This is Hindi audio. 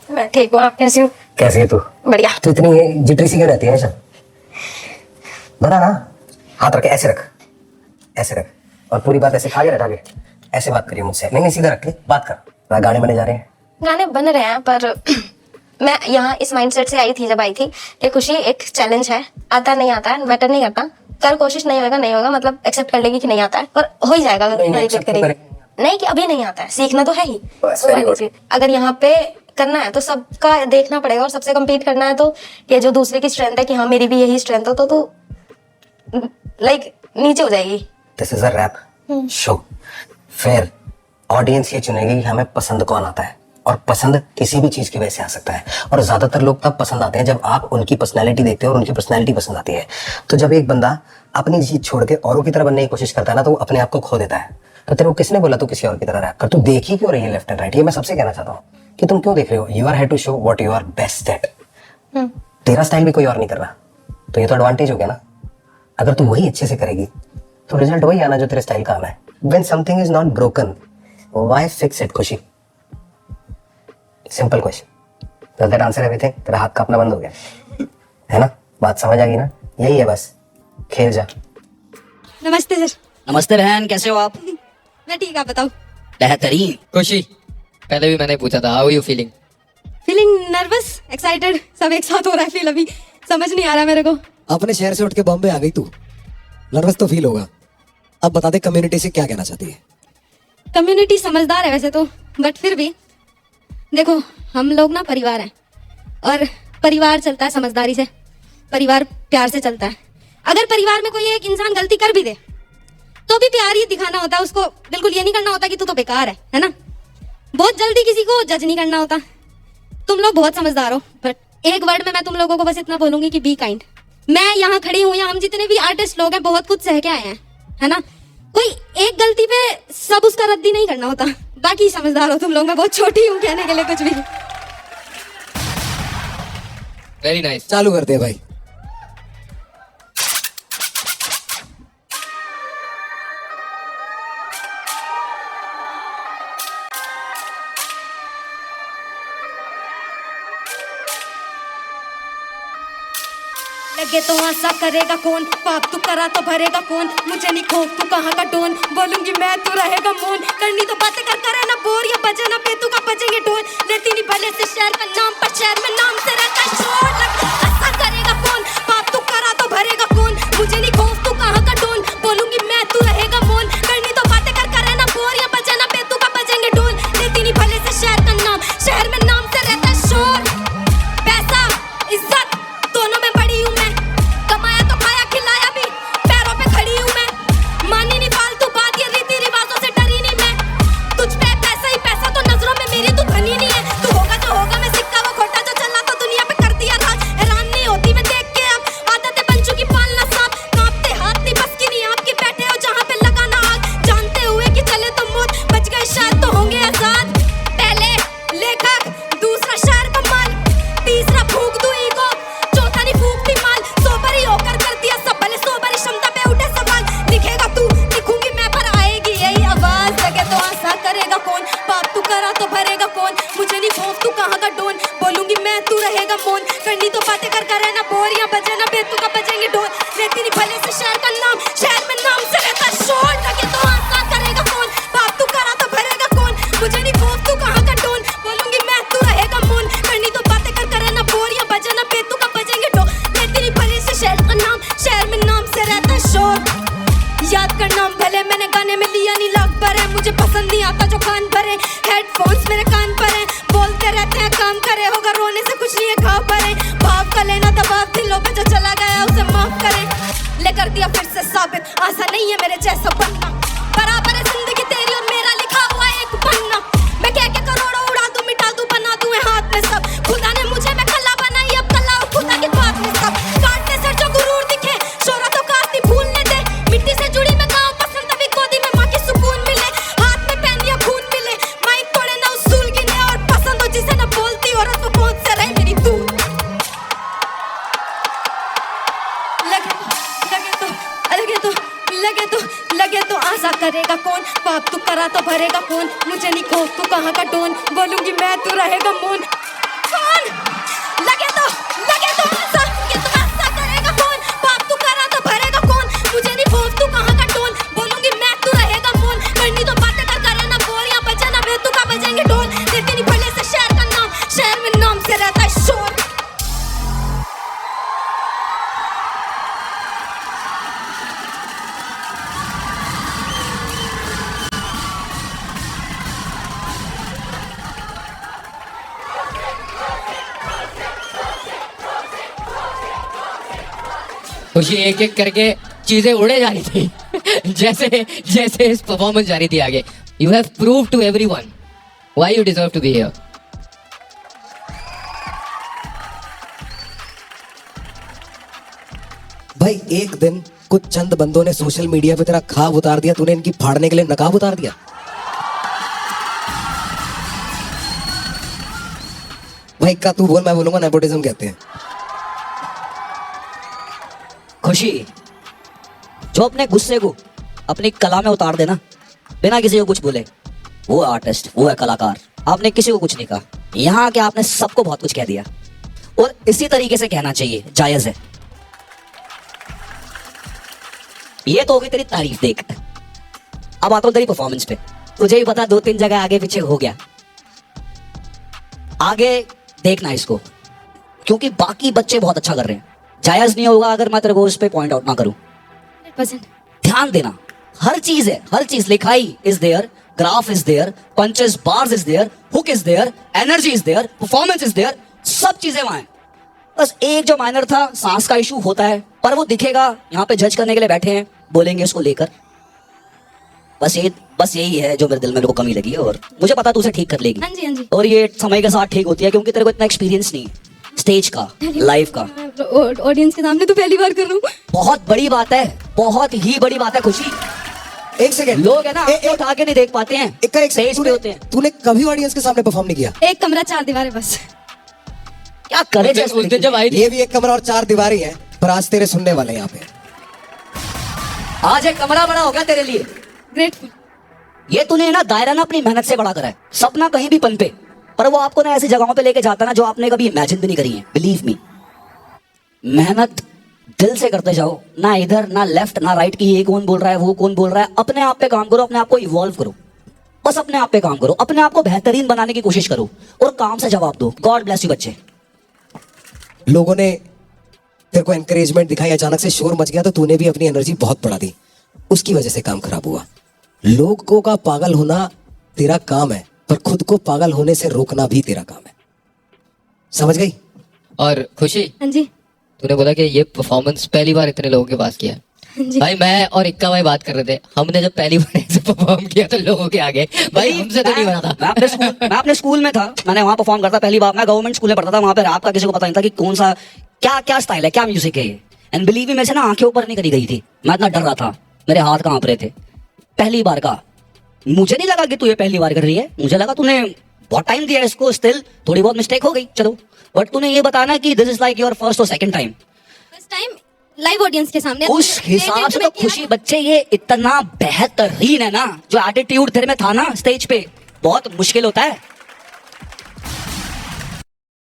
मैं ठीक हूँ, आप कैसी हो? कैसी है तू? बढ़िया। तू इतनी जिटरी सी क्यों रहती है हमेशा? बता ना। हाथ रख के ऐसे रख, ऐसे रख, और पूरी बात ऐसे आगे रख, आगे ऐसे बात करिए मुझसे। नहीं नहीं, सीधा रख के बात कर। गाने बने जा रहे हैं। गाने बन रहे हैं पर मैं यहाँ इस माइंडसेट से आई थी, जब आई थी कि खुशी एक चैलेंज है, आता नहीं आता है मैटर नहीं करता, कर कोशिश, नहीं होगा नहीं होगा, मतलब एक्सेप्ट कर लेगी कि नहीं आता है, और हो ही जाएगा अगर मेडिटेट करेगी। नहीं कि अभी नहीं आता है, सीखना तो है ही। अगर यहाँ पे करना है तो सबका देखना पड़ेगा, और सबसे कम्पीट करना है तो ये जो दूसरे की स्ट्रेंथ है कि हाँ मेरी भी यही स्ट्रेंथ हो, तो तू लाइक नीचे हो जाएगी। This is a rap show. फिर ऑडियंस ये चुनेगी कि हमें पसंद कौन आता है, और पसंद किसी भी चीज की वजह से आ सकता है, और ज्यादातर लोग तब पसंद आते हैं जब आप उनकी पर्सनैलिटी देखते हो और उनकी पर्सनैलिटी पसंद आती है। तो जब एक बंदा अपनी चीज छोड़ के औरों की तरह बनने की कोशिश करता है ना, तो वो अपने आप को खो देता है। तो तेरे को किसने बोला तू किसी और की तरह रैप कर? तू देख ही क्यों रही है लेफ्ट एंड राइट? ये मैं सबसे कहना चाहता हूँ कि तुम क्यों देख रहे हो? You are here to show what you are best at. तेरा स्टाइल भी कोई और नहीं कर रहा, तो ये तो एडवांटेज हो गया ना। अगर तू वही अच्छे से करेगी तो रिजल्ट वही आना जो तेरे स्टाइल का आना है। When something is not broken, why fix it, खुशी? Simple question. Does that answer everything? तेरा हाथ कांपना बंद हो गया है ना? बात समझ आ गई ना? यही है बस, खेल जा। नमस्ते सर। नमस्ते बहन, कैसे हो आप? मैं ठीक, आप बताओ। बेहतरीन। खुशी, पहले भी मैंने पूछा था, how you feeling? Feeling nervous, excited, सब एक साथ हो रहा है फील, अभी समझ नहीं आ रहा मेरे को। अपने शहर से उठ के बॉम्बे आ गई तू, नर्वस तो फील होगा। अब बता दे कम्युनिटी से क्या कहना चाहती है? कम्युनिटी समझदार है वैसे तो, बट फिर भी देखो हम लोग ना परिवार हैं, और परिवार चलता है समझदारी से, परिवार प्यार से चलता है। अगर परिवार में कोई एक इंसान गलती कर भी दे तो भी प्यार ही दिखाना होता है उसको, बिल्कुल ये नहीं करना होता कि तू तो बेकार है ना। बहुत जल्दी किसी को जज नहीं करना होता। तुम लोग बहुत समझदार हो, बट एक वर्ड में मैं तुम लोगों को बस इतना बोलूंगी कि बी काइंड। मैं यहाँ खड़ी हूँ, या हम जितने भी आर्टिस्ट लोग हैं बहुत कुछ सह के आए हैं, है ना। कोई एक गलती पे सब उसका रद्दी नहीं करना होता। बाकी समझदार हो तुम लोग, मैं बहुत छोटी हूँ कहने के लिए कुछ भी। Very nice. चालू करते हैं भाई। लगे तो आशा करेगा कौन, पाप तू करा तो भरेगा कौन, मुझे नहीं खौफ तू कहाँ का टोन, बोलूंगी मैं तू रहेगा मौन, करनी तो बातें कर करे ना बोर, या बजे ना पेतू का बजेंगे ढोल, लेती नहीं भले से शहर का नाम पर शहर में नाम से रहता है शोर। लगे आशा करेगा कौन, पाप तू करा तो भरेगा कौन, मुझे नहीं खौफ तू कहाँ का टोन, बोलूंगी मैं तू रहेगा मौन, करनी तो बातें कर करे ना बोर, या बजे ना पेतू का बजेंगे ढोल, लेती नहीं भले से शहर का नाम, शहर में नाम से रहता है शोर। पैसा इज्जत दोनों में बड़ी हूँ मैं, कमाया तो खाया खिलाया भी, पैरों पे खड़ी हूँ मैं, मानी नहीं फालतू बात, ये रीति रिवाजों से डरी नहीं मैं, तुझ पे पैसा ही पैसा तो नजरों में मेरी तू धनी नहीं है, तू होगा जो होगा मैं सिक्का वो खोटा जो चला तो दुनिया पे कर दिया राज, हैरान नहीं होती मैं देख के अब, आदतें बन चुकी पालना सांप, कांपते हाथ नहीं बस की नहीं आपकी, बैठे हो जहाँ पे लगाना आग, जानते हुए कि चले तो मौत, बच गए शायद तो होंगे आजाद। पहले लेखक, दूसरा शायर का माल, तीसरा फूंक दूं ईगो, चौथा नहीं फूंकती माल, सोबर ही होकर कर दिया सब भले, सोबर क्षमता पे उठे सवाल, लिखेगा तू लिखूंगी मैं पर आएगी यही आवाज, लगे तो आशा करेगा कौन, पाप तू करा तो भरेगा कौन, मुझे नहीं खौफ तू कहाँ का डोन, बोलूंगी मैं तू रहेगा मौन, करनी तो बातें कर करे ना बोर, या बजे ना बेतू का बजेंगे ढोल, लेती नहीं भले से शहर का नाम, शहर में नाम से रहता शोर। लगे तो आशा करेगा कौन, पाप तू करा तो भरेगा कौन, मुझे नहीं खौफ तू कहाँ का डोन, बोलूंगी मैं तू रहेगा मौन, करनी तो बातें कर करे ना बोर, या बजे ना बेतू का बजेंगे ढोल, लेती नहीं भले से शहर का नाम, शहर में नाम से रहता शोर। याद कर नाम भले मैंने गाने में लिया नहीं लाख भरे, मुझे पसंद नहीं आता जो कान भरे, हेडफोन्स मेरे कान पर है, बोलते रहते हैं काम करे, होगा रोने से कुछ नहीं है घाव भरे, भाव का लेना दबाव दिलों पे जो चला गया उसे माफ करे, ले कर दिया फिर से साबित आशा नहीं है मेरे जैसा बनना, बराबर है जिंदगी तेरी और मेरा लिखा हुआ एक पन्ना, मैं कह के करोड़ों उड़ा दूं मिटा दूं बना दूं हाथ में सब, खुदा ने मुझे मैं कला बनाई अब कला और खुदा की बात में सब, काटने से जो गुरूर दिखे शोहरत तो काटनी भूलने दे, मिट्टी से जुड़ी मैं गाँव पसंद तभी गोदी में माँ की सुकून मिले, हाथ में पेन या खून मिले, माइक तोड़े ना उसूल गिने, और पसंद हो जिसे ना बोलती औरत वो पहुंच से रहे मेरी दूर। लगे तो आशा करेगा कौन, पाप तू करा तो भरेगा कौन, मुझे नहीं खौफ तू कहाँ का टोन, बोलूंगी मैं तू रहेगा मौन, है शोर। खुशी एक एक करके चीजें उड़े जा रही थी जैसे जैसे इस परफॉर्मेंस जा रही थी आगे. You have proved to everyone why you deserve to be here. भाई एक दिन कुछ चंद बंदों ने सोशल मीडिया पे तेरा खाब उतार दिया, तूने इनकी फाड़ने के लिए नकाब उतार दिया. भाई का तू बोल, मैं बोलूंगा नेपोटिज्म कहते हैं. खुशी, जो अपने गुस्से को अपनी कला में उतार देना बिना किसी को कुछ बोले, वो आर्टिस्ट, वो है कलाकार. आपने किसी को कुछ नहीं कहा, यहाँ आके आपने सबको बहुत कुछ कह दिया, और इसी तरीके से कहना चाहिए, जायज है. ये तो होगी तेरी तारीफ. देख, अब आता हूं तेरी परफॉर्मेंस पे. तुझे ही पता 2-3 जगह आगे पीछे हो गया. आगे देखना इसको, क्योंकि बाकी बच्चे बहुत अच्छा कर रहे हैं. जायज नहीं होगा अगर मैं तेरे को उस पे पॉइंट आउट ना करूं. 100%। ध्यान देना, हर चीज है, हर चीज. लिखाई is there, graph is there, punches bars is there, hook is there, energy is there, performance is there, सब चीजें वहां हैं. बस एक जो माइनर था, सांस का इशू होता है, पर वो दिखेगा. यहाँ पे जज करने के लिए बैठे हैं, बोलेंगे इसको लेकर. बस यही है जो मेरे दिल में मेरे को कमी लगी है, और मुझे पता तू उसे ठीक कर लेगी. हाँ जी, हाँ जी। और ये समय के साथ ठीक होती है, क्योंकि तेरे को इतना एक्सपीरियंस नहीं है स्टेज का, लाइव का. ऑडियंस के सामने तो पहली बार कर रहा हूँ। बहुत बड़ी बात है, बहुत ही बड़ी बात है. खुशी, एक सेकंड, लोग है ना आंखें उठा के नहीं देख पाते हैं, एक स्टेज पे होते हैं. तूने कभी ऑडियंस के सामने परफॉर्म नहीं किया? एक कमरा 4 दीवारें बस। क्या करे उस दिन जब आई थी, ये भी एक कमरा और 4 दीवारी है, पर आज तेरे सुनने वाले यहाँ पे. आज एक कमरा बड़ा होगा तेरे लिए. ग्रेटफुल। ये तूने ना दायरा ना अपनी मेहनत से बड़ा करा है. सपना कहीं भी पनपे, पर वो आपको ना ऐसी जगहों पे लेके जाता ना जो आपने कभी इमेजिन भी नहीं करी है. बिलीव मी, मेहनत दिल से करते जाओ. ना इधर ना लेफ्ट ना राइट की ये कौन बोल रहा है वो कौन बोल रहा है. अपने आप पे काम करो, अपने आप को इवॉल्व करो. बस अपने आप पे काम करो, अपने आप को बेहतरीन बनाने की कोशिश करो, और काम से जवाब दो. गॉड ब्लेस यू बच्चे. लोगों ने तेरे को एनकरेजमेंट दिखाई, अचानक से शोर मच गया तो तूने भी अपनी एनर्जी बहुत बढ़ा दी, उसकी वजह से काम खराब हुआ. लोगों का पागल होना तेरा काम है, पर खुद को पागल होने से रोकना भी तेरा काम है. समझ गई? और खुशी, हाँ जी, तूने बोला कि ये परफॉर्मेंस पहली बार इतने लोगों के पास किया है. हाँ जी। भाई मैं और इक्का भाई बात कर रहे थे, हमने जब पहली बार ऐसे परफॉर्म किया तो लोगों के आगे, भाई हमसे तो नहीं बना था. मैं अपने स्कूल में था, मैंने वहां परफॉर्म करता पहली बार. मैं गवर्नमेंट स्कूल में पढ़ता था, वहां पे रैप का किसी को पता नहीं था कि कौन सा क्या स्टाइल है, क्या म्यूजिक है ये. एंड बिलीव मी, मेरे से ना आंखें ऊपर नहीं करी गई थी. मैं इतना डर रहा था, मेरे हाथ कांप रहे थे. पहली बार का मुझे नहीं लगा कि तू ये पहली बार कर रही है. मुझे लगा तूने बहुत टाइम दिया इसको, स्टिल थोड़ी बहुत मिस्टेक हो गई, चलो. बट तूने ये बताना कि this is like your first और second time. First time live audience के सामने। उस हिसाब से तो खुशी बच्चे ये इतना बेहतरीन है ना, जो एटीट्यूड तेरे में था ना स्टेज पे, बहुत मुश्किल होता है.